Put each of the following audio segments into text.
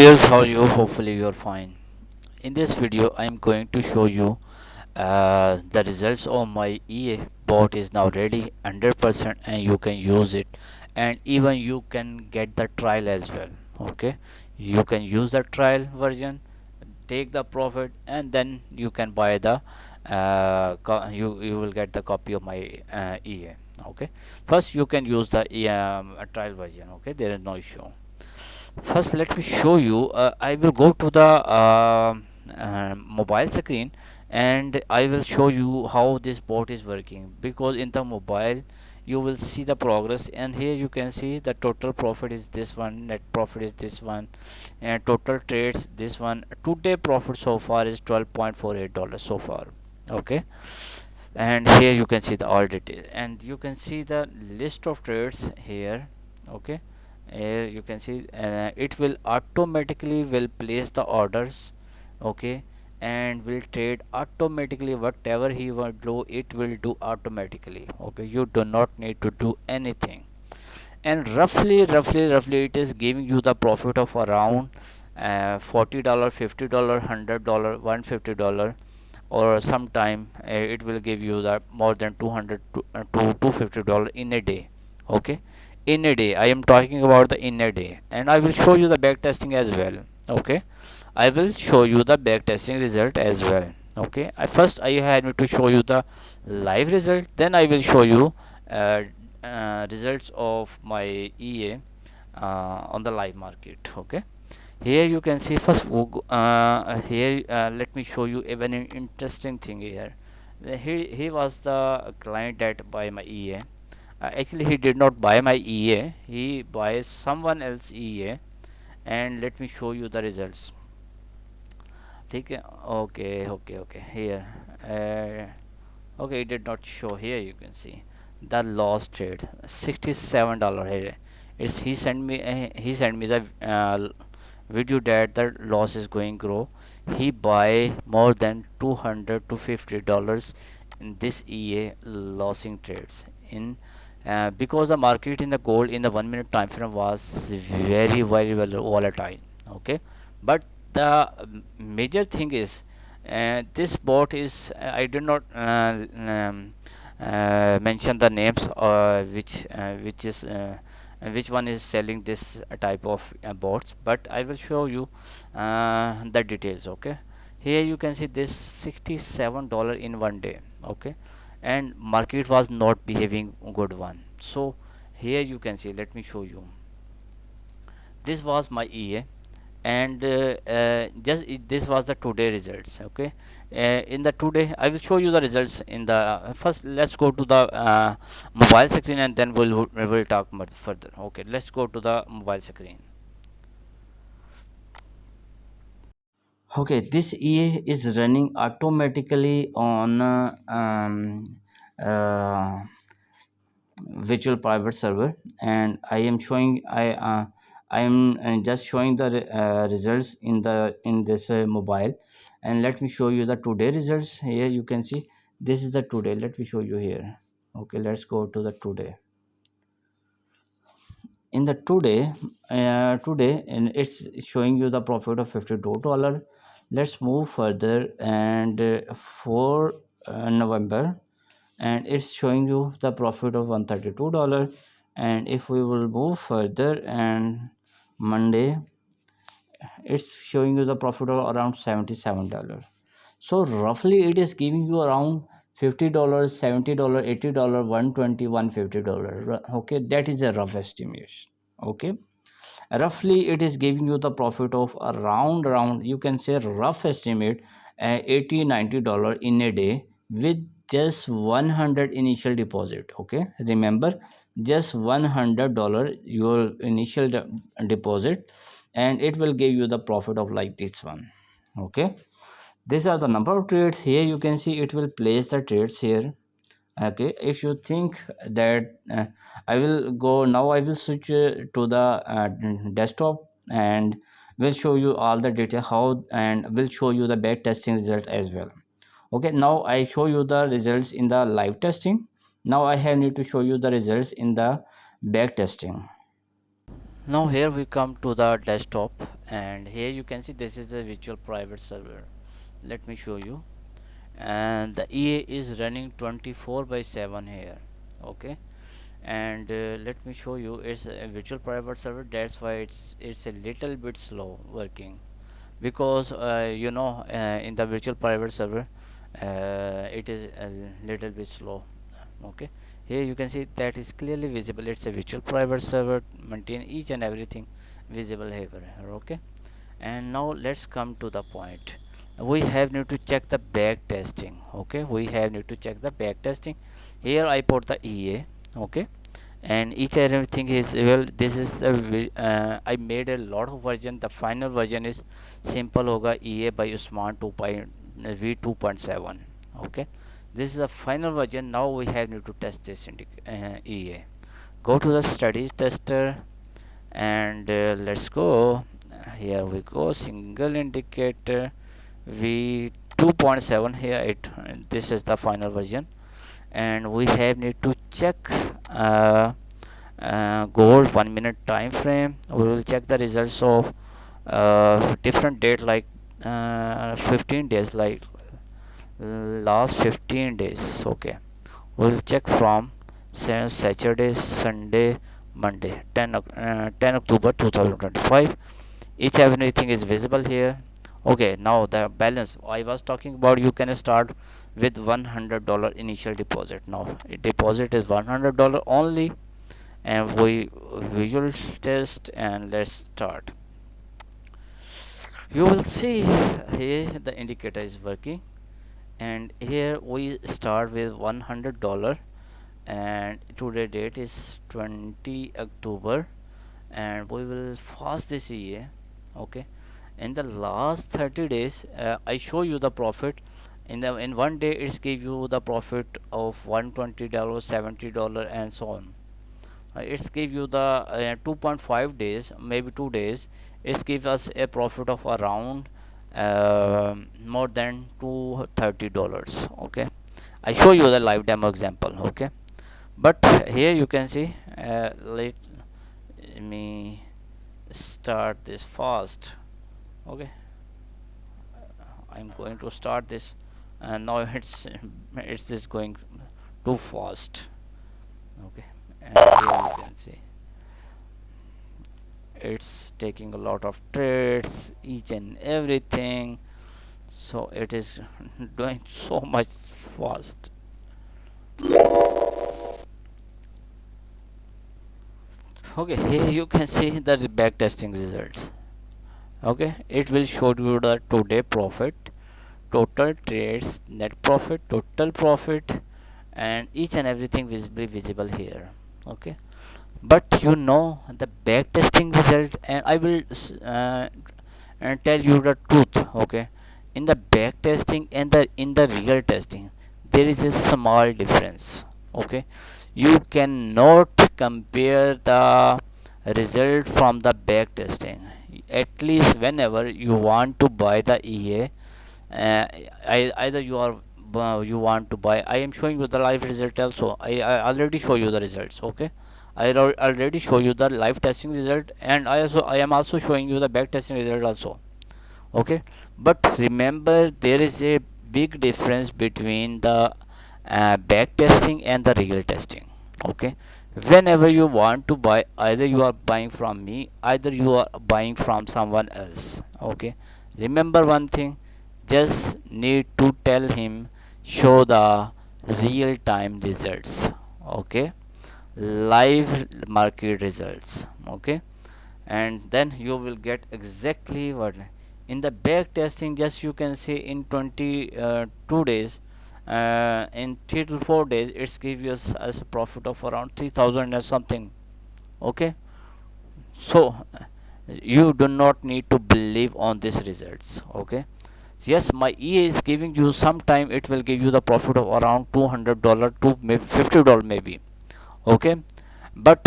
viewers, how are you? Hopefully you're fine. In this video I am going to show you the results of my EA bot is now ready 100% and you can use it, and even you can get the trial as well. Okay, you can use the trial version, take the profit, and then you can buy the you will get the copy of my EA. Okay, first you can use the trial version. Okay, there is no issue. First, let me show you. I will go to the mobile screen, and I will show you how this bot is working, because in the mobile you will see the progress, and here you can see the total profit is this one, net profit is this one, and total trades this one. Today profit so far is $12.48 so far. Okay, and here you can see the all detail, and you can see the list of trades here. Okay, here you can see it will automatically will place the orders. Okay, and will trade automatically whatever he will do, it will do automatically. Okay, you do not need to do anything, and roughly it is giving you the profit of around $40, $50, $100, $150, or sometime it will give you the more than 200 to $250 in a day. Okay, in a day I am talking about the in a day, and I will show you the back testing as well. Okay, I will show you the back testing result as well. Okay, first I had me to show you the live result, then I will show you uh, results of my EA on the live market. Okay, here you can see first here let me show you even an interesting thing here. He was the client that buy my EA. Actually he did not buy my EA, he buys someone else EA, and let me show you the results. ठीक है. Okay, here okay, it did not show. Here you can see the lost trade $67 here. It's he sent me the video that the loss is going grow. He buy more than $200 to $50 in this EA losing trades in because the market in the gold in the 1 minute time frame was very volatile. Okay, but the major thing is this bot is I did not mention the names which is which one is selling this type of bots, but I will show you the details. Okay, here you can see this $67 in 1 day. Okay, and market was not behaving good one. So here you can see, let me show you, this was my EA, and this was the today results. Okay, in the today I will show you the results in the first. Let's go to the mobile screen, and then we will talk more further. Okay, let's go to the mobile screen. Okay, this EA is running automatically on uh, virtual private server, and I am just showing the results in this mobile. And let me show you the today results. Here you can see this is the today. Let me show you here. Okay, let's go to the today. In the today and it's showing you the profit of $52. Let's move further, and for November, and it's showing you the profit of $132. And if we will move further, and Monday, it's showing you the profit of around $77. So roughly it is giving you around $50, $70, $80, 120, $150. Okay, that is a rough estimation. Okay, roughly it is giving you the profit of around you can say rough estimate 80 $90 in a day with just 100 initial deposit. Okay, remember, just $100 your initial deposit, and it will give you the profit of like this one. Okay, these are the number of trades. Here you can see it will place the trades here. Okay, if you think that I will go now, I will switch to the desktop, and will show you all the data how, and will show you the back testing result as well. Okay, now I show you the results in the live testing. Now I have need to show you the results in the back testing. Now here we come to the desktop, and here you can see this is the virtual private server. Let me show you. And the EA is running 24 by 7 here. Okay, and let me show you, it's a virtual private server. That's why it's a little bit slow working, because in the virtual private server it is a little bit slow. Okay, here you can see that is clearly visible. It's a virtual private server, maintain each and everything visible here. Okay, and now let's come to the point. We have need to check the back testing. Okay, we have need to check the back testing. Here I put the EA. Okay, and each and everything is, well, this is I made a lot of version. The final version is simple hoga EA by Usman 2.v 2.7. Okay, this is the final version. Now we have need to test this EA. Go to the studies tester, and let's go. Here we go, single indicator v 2.7. Here it, this is the final version, and we have need to check gold 1 minute time frame. We will check the results of different date, like 15 days, like last 15 days. Okay, we'll check from Saturday, Sunday, Monday, 10 October 2025. Each everything is visible here. Okay, now the balance I was talking about, you can start with $100 initial deposit. Now deposit is $100 only, and we visual test, and let's start. You will see here the indicator is working, and here we start with $100, and today date is 20 October, and we will fast this year. Okay, in the last 30 days I show you the profit. In one day it's give you the profit of $120, $70, and so on. It's give you the 2.5 days, maybe 2 days, it gives us a profit of around more than $230. Okay, I show you the live demo example. Okay, but here you can see, let me start this fast. Okay, I'm going to start this, and now it's this going too fast. Okay, and here you can see it's taking a lot of trades, each and everything, so it is doing so much fast. Okay, here you can see the back testing results. Okay, it will show you the today profit, total trades, net profit, total profit, and each and everything visibly visible here. Okay, but you know the back testing result, and I will tell you the truth. Okay, in the back testing and the in the real testing, there is a small difference. Okay, you cannot compare the result from the back testing. At least whenever you want to buy the EA, either you want to buy, I am showing you the live result also. I already show you the results. Okay, already show you the live testing result, and I am also showing you the back testing result also. Okay, but remember, there is a big difference between the back testing and the real testing. Okay, whenever you want to buy, either you are buying from me, either you are buying from someone else. Okay, remember one thing, just need to tell him, show the real time results. Okay, live market results. Okay, and then you will get exactly what. In the back testing, just you can see in 22 days, in 3 to 4 days, it's give you as a profit of around 3000 or something. Okay, so you do not need to believe on these results. Okay, yes, my EA is giving you, sometime it will give you the profit of around $200 to maybe $50 maybe. Okay, but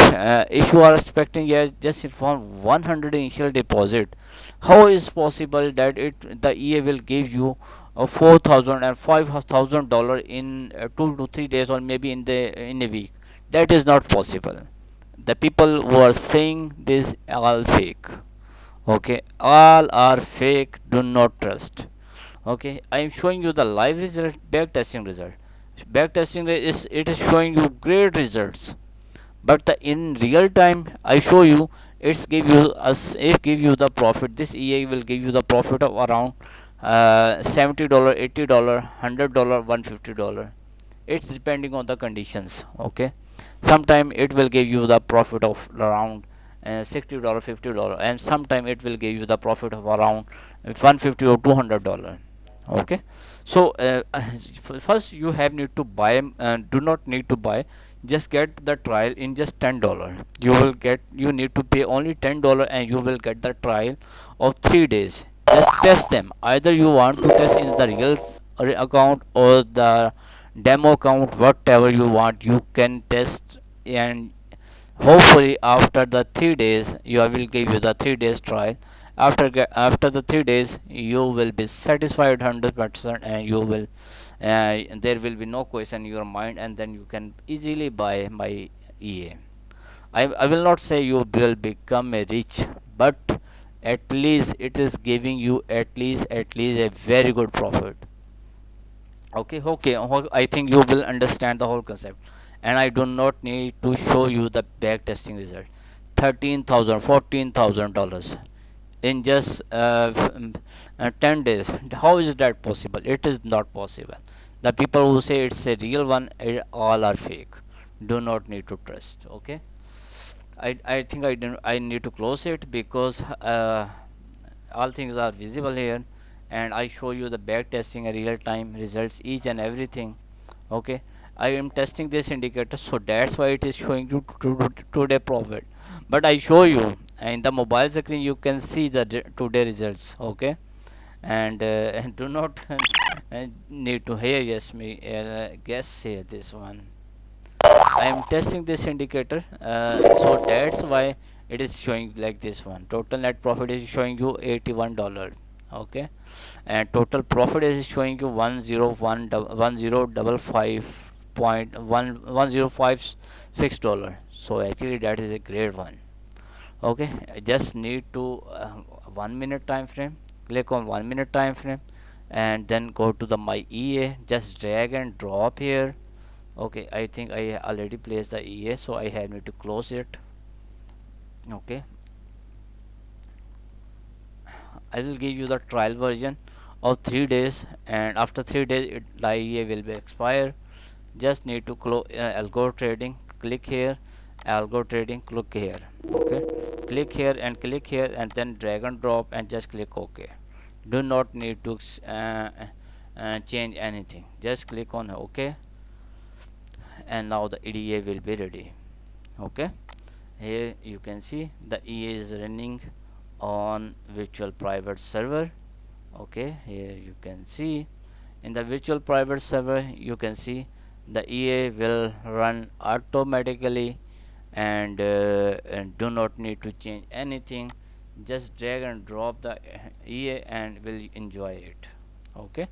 if you are expecting, yeah, just from 100 initial deposit, how is possible that the EA will give you 4,000 and $5,000 in 2 to 3 days, or maybe in a week? That is not possible. the people who are saying this all fake. Okay, all are fake, do not trust. Okay, I am showing you the live result, back testing result. Back testing is, it is showing you great results, but the in real time I show you, it's give you us, it give you the profit. This EA will give you the profit of around $70, $80, $100, $150. It's depending on the conditions. Okay, sometime it will give you the profit of around $60, $50, and sometime it will give you the profit of around 150 or $200. Okay, so first you have need to buy, do not need to buy, just get the trial in just $10. You will get, you need to pay only $10 and you will get the trial of 3 days. Just test them, either you want to test in the real account or the demo account, whatever you want you can test. And hopefully after the 3 days, you, I will give you the 3 days trial. After after the 3 days you will be satisfied 100%, and you will there will be no question in your mind, and then you can easily buy my EA. I will not say you will become a rich, but at least it is giving you at least a very good profit. Okay, I think you will understand the whole concept, and I do not need to show you the back testing result. 13,000, $14,000 in just 10 days. How is that possible? It is not possible. The people who say it's a real one, all are fake. Do not need to trust. Okay, I think I need to close it, because all things are visible here, and I show you the back testing and real time results, each and everything. Okay, I am testing this indicator, so that's why it is showing you today profit. But I show you in the mobile screen, you can see the today results. Okay, and do not need to hear yes me guess here this one. I am testing this indicator, so that's why it is showing like this one. Total net profit is showing you $81. Okay, and total profit is showing you 101.1056 dollar. So actually that is a great one. Okay, I just need to 1 minute time frame. Click on 1 minute time frame, and then go to the my EA. Just drag and drop here. Okay, I think I already placed the EA, so I have need to close it. Okay, I will give you the trial version of 3 days, and after 3 days the EA will be expired. Just need to close algo trading, click here, algo trading, click here. Okay, click here and click here, and then drag and drop and just click OK. Do not need to change anything, just click on OK, and now the EDA will be ready. Okay, here you can see the EA is running on virtual private server. Okay, here you can see in the virtual private server, you can see the EA will run automatically, and do not need to change anything. Just drag and drop the EA and will enjoy it. Okay,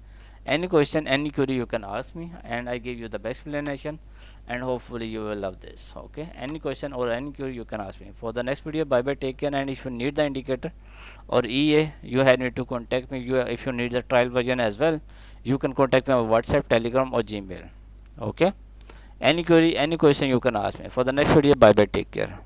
any question, any query, you can ask me, and I give you the best explanation, and hopefully you will love this. Okay, any question or any query, you can ask me. For the next video, bye bye, take care. And if you need the indicator or EA, you have need to contact me. If you need the trial version as well, you can contact me on WhatsApp, Telegram, or Gmail. Okay, any query, any question, you can ask me. For the next video, bye bye, take care.